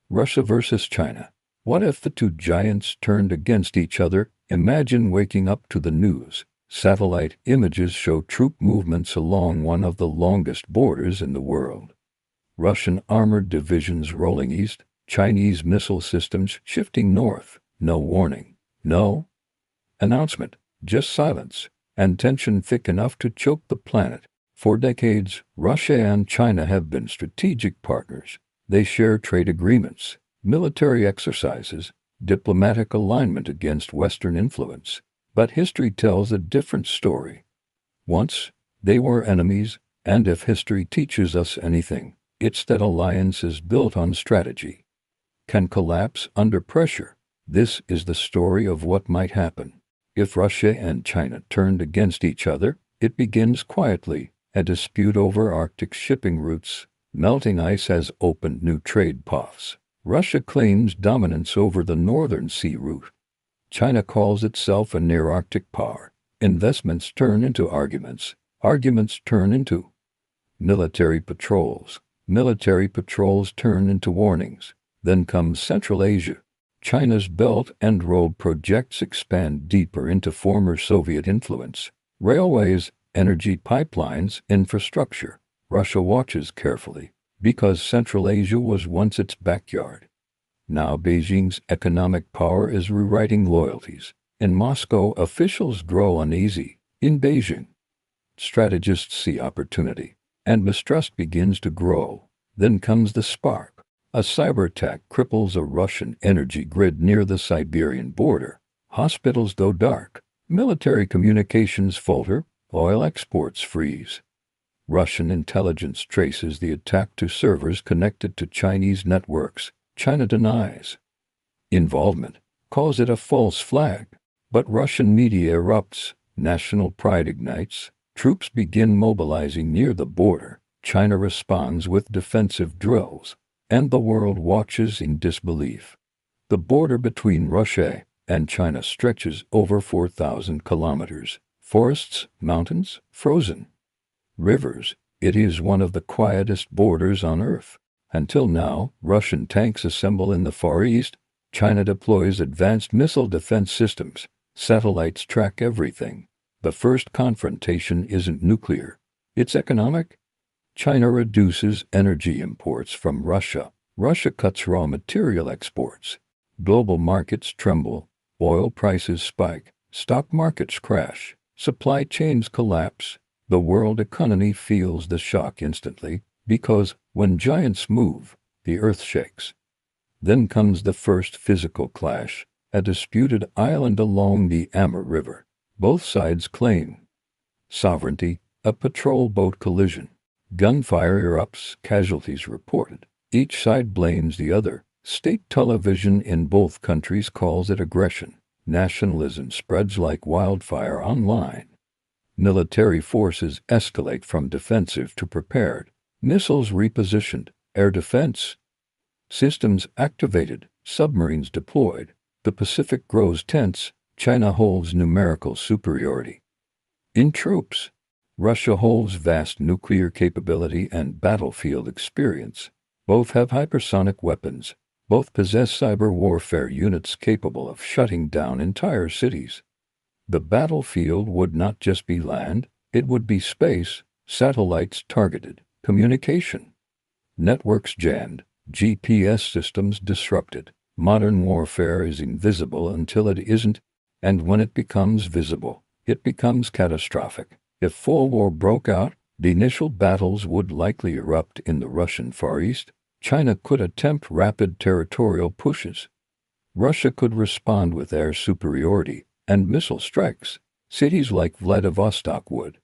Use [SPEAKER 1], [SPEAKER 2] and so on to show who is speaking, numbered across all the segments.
[SPEAKER 1] Russia versus China. What if the two giants turned against each other? Imagine waking up to the news. Satellite images show troop movements along one of the longest borders in the world. Russian armored divisions rolling east, Chinese missile systems shifting north. No warning. No announcement. Just silence. And tension thick enough to choke the planet. For decades, Russia and China have been strategic partners. They share trade agreements, military exercises, diplomatic alignment against Western influence. But history tells a different story. Once, they were enemies, and if history teaches us anything, it's that alliances built on strategy can collapse under pressure. This is the story of what might happen. If Russia and China turned against each other, it begins quietly, a dispute over Arctic shipping routes. Melting ice has opened new trade paths. Russia claims dominance over the northern sea route. China calls itself a near-Arctic power. Investments turn into arguments. Arguments turn into military patrols. Military patrols turn into warnings. Then comes Central Asia. China's Belt and Road projects expand deeper into former Soviet influence. Railways, energy pipelines, infrastructure. Russia watches carefully, because Central Asia was once its backyard. Now Beijing's economic power is rewriting loyalties. In Moscow, officials grow uneasy. In Beijing, strategists see opportunity, and mistrust begins to grow. Then comes the spark. A cyber attack cripples a Russian energy grid near the Siberian border. Hospitals go dark. Military communications falter. Oil exports freeze. Russian intelligence traces the attack to servers connected to Chinese networks. China denies involvement, calls it a false flag. But Russian media erupts. National pride ignites. Troops begin mobilizing near the border. China responds with defensive drills. And the world watches in disbelief. The border between Russia and China stretches over 4,000 kilometers. Forests, mountains, frozen rivers. It is one of the quietest borders on Earth. Until now, Russian tanks assemble in the Far East. China deploys advanced missile defense systems. Satellites track everything. The first confrontation isn't nuclear. It's economic. China reduces energy imports from Russia. Russia cuts raw material exports. Global markets tremble. Oil prices spike. Stock markets crash. Supply chains collapse. The world economy feels the shock instantly, because when giants move, the earth shakes. Then comes the first physical clash, a disputed island along the Amur River. Both sides claim sovereignty. A patrol boat collision. Gunfire erupts, casualties reported. Each side blames the other. State television in both countries calls it aggression. Nationalism spreads like wildfire online. Military forces escalate from defensive to prepared. Missiles repositioned. Air defense systems activated. Submarines deployed. The Pacific grows tense. China holds numerical superiority in troops. Russia holds vast nuclear capability and battlefield experience. Both have hypersonic weapons. Both possess cyber warfare units capable of shutting down entire cities. The battlefield would not just be land, it would be space, satellites targeted, communication, networks jammed, GPS systems disrupted. Modern warfare is invisible until it isn't, and when it becomes visible, it becomes catastrophic. If full war broke out, the initial battles would likely erupt in the Russian Far East. China could attempt rapid territorial pushes. Russia could respond with air superiority and missile strikes. Cities like Vladivostok would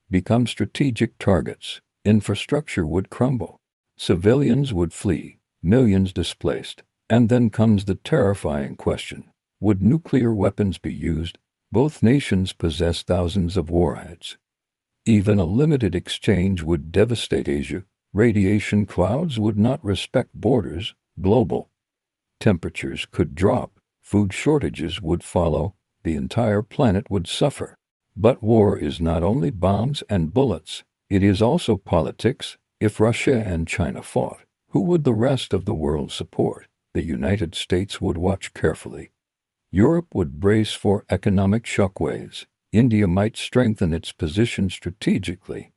[SPEAKER 1] become strategic targets. Infrastructure would crumble. Civilians would flee, millions displaced. And then comes the terrifying question: would nuclear weapons be used? Both nations possess thousands of warheads. Even a limited exchange would devastate Asia. Radiation clouds would not respect borders. Global temperatures could drop. Food shortages would follow. The entire planet would suffer. But war is not only bombs and bullets. It is also politics. If Russia and China fought, Who would the rest of the world support? The United States would watch carefully. Europe would brace for economic shockwaves. India might strengthen its position strategically.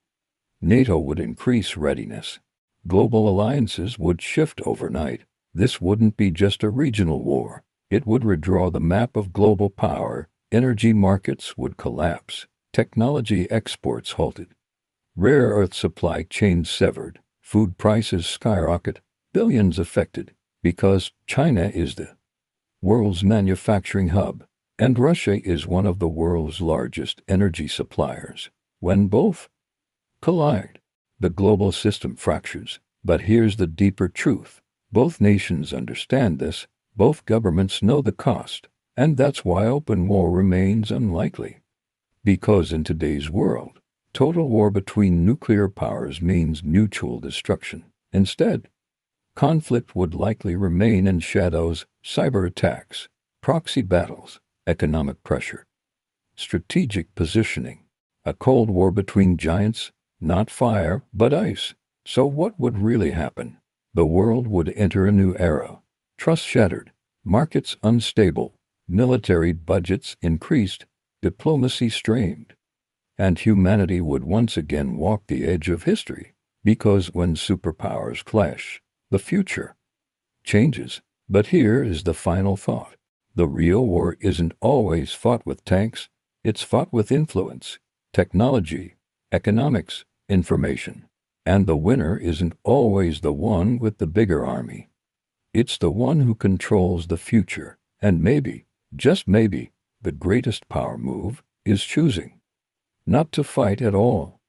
[SPEAKER 1] NATO would increase readiness. Global alliances would shift overnight. This wouldn't be just a regional war. It would redraw the map of global power. Energy markets would collapse. Technology exports halted. Rare earth supply chains severed. Food prices skyrocket. Billions affected. Because China is the world's manufacturing hub, and Russia is one of the world's largest energy suppliers. When both collide, the global system fractures. But here's the deeper truth. Both nations understand this, both governments know the cost, and that's why open war remains unlikely. Because in today's world, total war between nuclear powers means mutual destruction. Instead, conflict would likely remain in shadows, cyber attacks, proxy battles, economic pressure, strategic positioning, a cold war between giants, not fire, but ice. So what would really happen? The world would enter a new era. Trust shattered, markets unstable, military budgets increased, diplomacy strained, and humanity would once again walk the edge of history. Because when superpowers clash, the future changes. But here is the final thought. The real war isn't always fought with tanks. It's fought with influence, technology, economics, information. And the winner isn't always the one with the bigger army. It's the one who controls the future. And maybe, just maybe, the greatest power move is choosing not to fight at all.